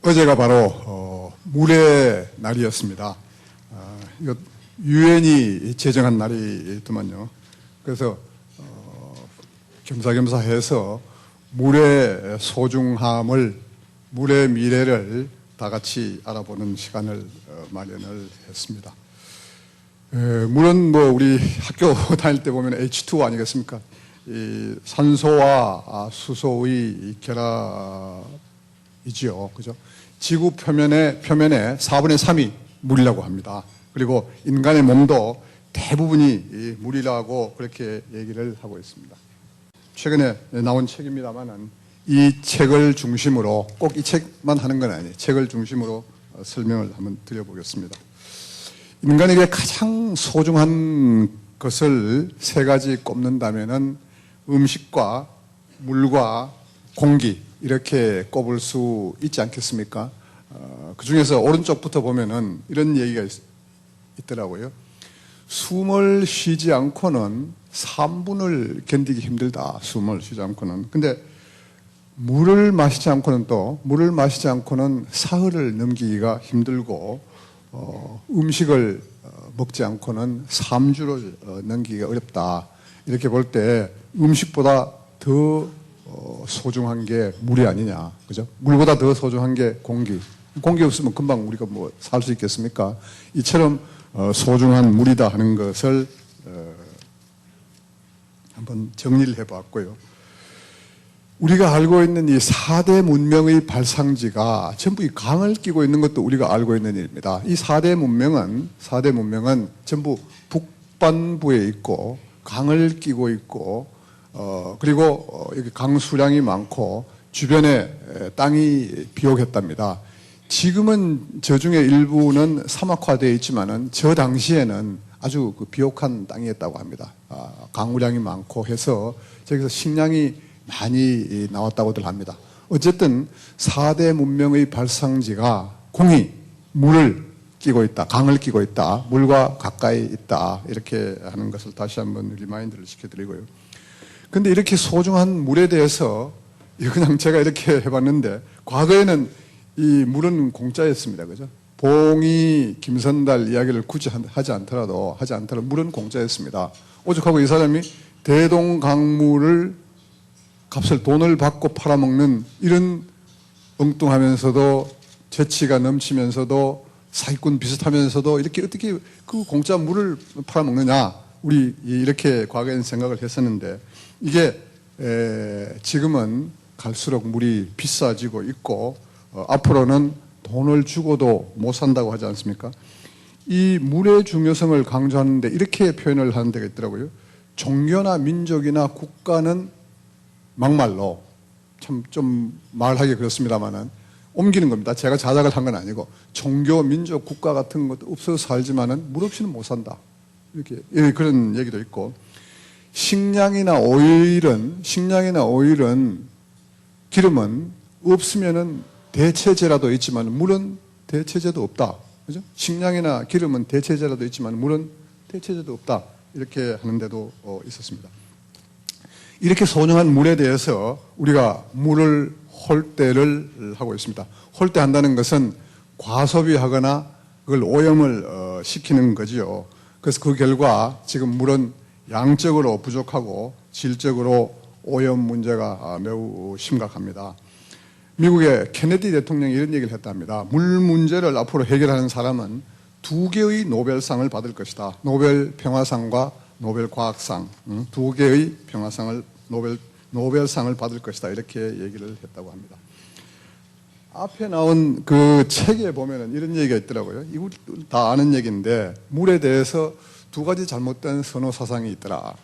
어제가 바로 물의 날이었습니다. 이거 유엔이 제정한 날이더만요. 그래서 겸사겸사해서 물의 소중함을, 물의 미래를 다 같이 알아보는 시간을 마련을 했습니다. 물은 뭐 우리 학교 다닐 때 보면 H2O 아니겠습니까? 이 산소와 수소의 결합이지요, 그죠? 지구 표면의 4분의 3이 물이라고 합니다. 그리고 인간의 몸도 대부분이 물이라고 그렇게 얘기를 하고 있습니다. 최근에 나온 책입니다만은 이 책을 중심으로, 꼭 이 책만 하는 건 아니에요. 책을 중심으로 설명을 한번 드려보겠습니다. 인간에게 가장 소중한 것을 세 가지 꼽는다면은 음식과 물과 공기, 이렇게 꼽을 수 있지 않겠습니까? 그 중에서 오른쪽부터 보면은 이런 얘기가 있더라고요. 숨을 쉬지 않고는 3분을 견디기 힘들다. 숨을 쉬지 않고는. 근데 물을 마시지 않고는 사흘을 넘기기가 힘들고, 음식을 먹지 않고는 3주를 넘기기가 어렵다. 이렇게 볼 때 음식보다 더 소중한 게 물이 아니냐, 그죠? 물보다 더 소중한 게 공기. 공기 없으면 금방 우리가 뭐 살 수 있겠습니까? 이처럼 소중한 물이다 하는 것을 한번 정리를 해봤고요. 우리가 알고 있는 이 4대 문명의 발상지가 전부 이 강을 끼고 있는 것도 우리가 알고 있는 일입니다. 이 4대 문명은 전부 북반부에 있고 강을 끼고 있고, 그리고 여기 강 수량이 많고 주변에 땅이 비옥했답니다. 지금은 저 중에 일부는 사막화되어 있지만은 저 당시에는 아주 비옥한 땅이었다고 합니다. 강우량이 많고 해서 저기서 식량이 많이 나왔다고들 합니다. 어쨌든 4대 문명의 발상지가 공이 물을 끼고 있다, 강을 끼고 있다, 물과 가까이 있다, 이렇게 하는 것을 다시 한번 리마인드를 시켜드리고요. 근데 이렇게 소중한 물에 대해서 그냥 제가 이렇게 해봤는데, 과거에는 이 물은 공짜였습니다. 그죠? 봉이, 김선달 이야기를 굳이 하지 않더라도 물은 공짜였습니다. 오죽하고 이 사람이 대동강물을 값을 돈을 받고 팔아먹는 이런 엉뚱하면서도 재치가 넘치면서도 사기꾼 비슷하면서도 이렇게 어떻게 그 공짜 물을 팔아먹느냐, 우리 이렇게 과거에는 생각을 했었는데, 이게 지금은 갈수록 물이 비싸지고 있고, 앞으로는 돈을 주고도 못 산다고 하지 않습니까? 이 물의 중요성을 강조하는데 이렇게 표현을 하는 데가 있더라고요. 종교나 민족이나 국가는 막말로, 참 좀 말하기 그렇습니다만은 옮기는 겁니다. 제가 자작을 한 건 아니고, 종교, 민족, 국가 같은 것도 없어서 살지만은 물 없이는 못 산다. 이렇게 그런 얘기도 있고, 식량이나 오일은 기름은 없으면은 대체제라도 있지만 물은 대체제도 없다. 그죠? 식량이나 기름은 대체제라도 있지만 물은 대체제도 없다. 이렇게 하는데도 있었습니다. 이렇게 소중한 물에 대해서 우리가 물을 홀대를 하고 있습니다. 홀대한다는 것은 과소비하거나 그걸 오염을 시키는 거지요. 그래서 그 결과 지금 물은 양적으로 부족하고 질적으로 오염 문제가 매우 심각합니다. 미국의 케네디 대통령이 이런 얘기를 했답니다. 물 문제를 앞으로 해결하는 사람은 2개의 노벨상을 받을 것이다. 노벨 평화상과 노벨 과학상, 2개의 평화상을, 노벨상을 받을 것이다. 이렇게 얘기를 했다고 합니다. 앞에 나온 그 책에 보면은 이런 얘기가 있더라고요. 이거 다 아는 얘기인데, 물에 대해서 2가지 잘못된 선호 사상이 있다.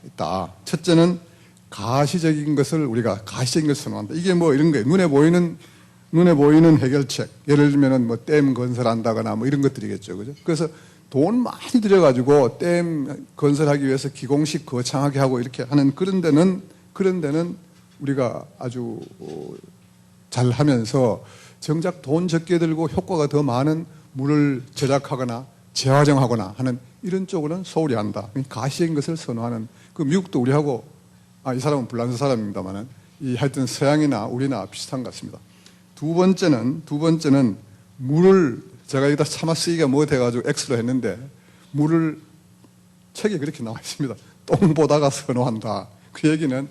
첫째는 가시적인 것을 선호한다. 이게 뭐 이런 거예요. 눈에 보이는 해결책. 예를 들면은 뭐 댐 건설한다거나 뭐 이런 것들이겠죠. 그죠? 그래서 돈 많이 들여가지고 댐 건설하기 위해서 기공식 거창하게 하고 이렇게 하는 그런 데는 우리가 아주 잘 하면서 정작 돈 적게 들고 효과가 더 많은 물을 제작하거나 재활용하거나 하는 이런 쪽으로는 소홀히 한다. 가시적인 것을 선호하는, 그 미국도 우리하고, 이 사람은 불란서 사람입니다만은, 하여튼 서양이나 우리나 비슷한 것 같습니다. 두 번째는 물을 제가 여기다 차마 쓰기가 못해가지고 X로 했는데 물을 책에 그렇게 나와 있습니다. 똥보다가 선호한다. 그 얘기는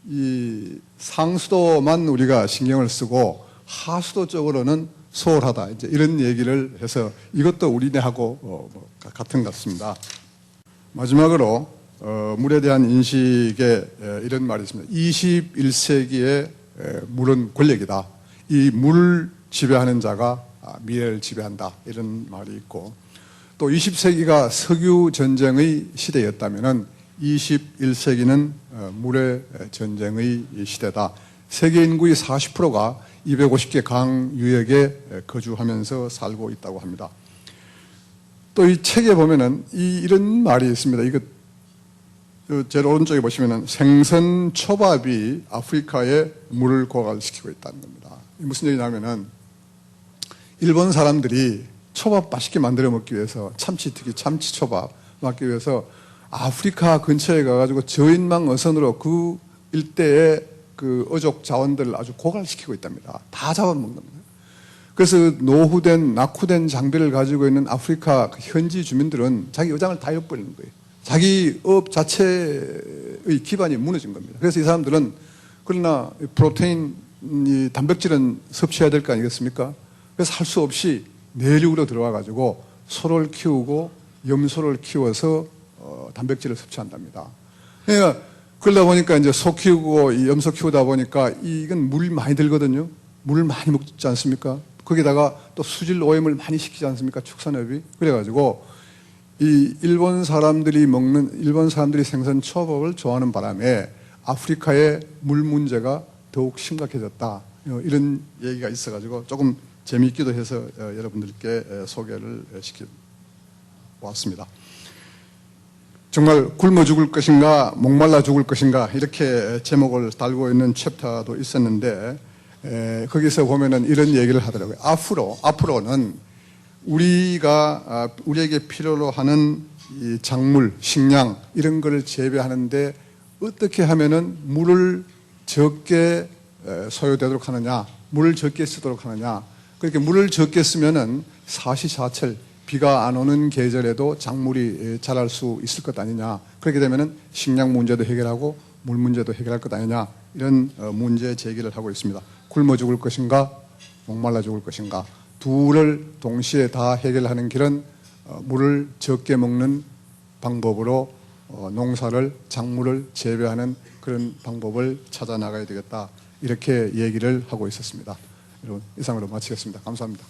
이 상수도만 우리가 신경을 쓰고 하수도 쪽으로는 소홀하다. 이제 이런 얘기를 해서 이것도 우리네하고 같은 것 같습니다. 마지막으로 물에 대한 인식에 이런 말이 있습니다. 21세기의 물은 권력이다. 이 물을 지배하는 자가 미래를 지배한다. 이런 말이 있고 또 20세기가 석유 전쟁의 시대였다면 21세기는 물의 전쟁의 시대다. 세계 인구의 40%가 250개 강 유역에 거주하면서 살고 있다고 합니다. 또 이 책에 보면은 이런 말이 있습니다. 이거 제일 오른쪽에 보시면은 생선 초밥이 아프리카에 물을 고갈시키고 있다는 겁니다. 무슨 얘기냐면은 일본 사람들이 초밥 맛있게 만들어 먹기 위해서 특히 참치 초밥 먹기 위해서 아프리카 근처에 가가지고 저인망 어선으로 그 일대의 그 어족 자원들을 아주 고갈시키고 있답니다. 다 잡아먹는 겁니다. 그래서 낙후된 장비를 가지고 있는 아프리카 현지 주민들은 자기 의장을 다 엿버리는 거예요. 자기 업 자체의 기반이 무너진 겁니다. 그래서 이 사람들은 그러나 프로테인, 단백질은 섭취해야 될 거 아니겠습니까? 그래서 할 수 없이 내륙으로 들어와가지고 소를 키우고 염소를 키워서 단백질을 섭취한답니다. 그러니까 그러다 보니까 이제 소 키우고 이 염소 키우다 보니까 이건 물이 많이 들거든요. 물을 많이 먹지 않습니까? 거기다가 또 수질 오염을 많이 시키지 않습니까? 축산업이. 그래가지고 이 일본 사람들이 생선 초밥을 좋아하는 바람에 아프리카의 물 문제가 더욱 심각해졌다. 이런 얘기가 있어가지고 조금 재미있기도 해서 여러분들께 소개를 시켜보았습니다. 정말 굶어 죽을 것인가 목말라 죽을 것인가 이렇게 제목을 달고 있는 챕터도 있었는데 거기서 보면은 이런 얘기를 하더라고요. 앞으로는 우리에게 필요로 하는 이 작물, 식량 이런 거를 재배하는데 어떻게 하면은 물을 적게 소요되도록 하느냐, 물을 적게 쓰도록 하느냐. 그렇게 물을 적게 쓰면은 사시사철 비가 안 오는 계절에도 작물이 자랄 수 있을 것 아니냐. 그렇게 되면은 식량 문제도 해결하고 물 문제도 해결할 것 아니냐. 이런 문제 제기를 하고 있습니다. 굶어 죽을 것인가, 목말라 죽을 것인가. 둘을 동시에 다 해결하는 길은 물을 적게 먹는 방법으로 농사를, 작물을 재배하는 그런 방법을 찾아 나가야 되겠다. 이렇게 얘기를 하고 있었습니다. 여러분, 이상으로 마치겠습니다. 감사합니다.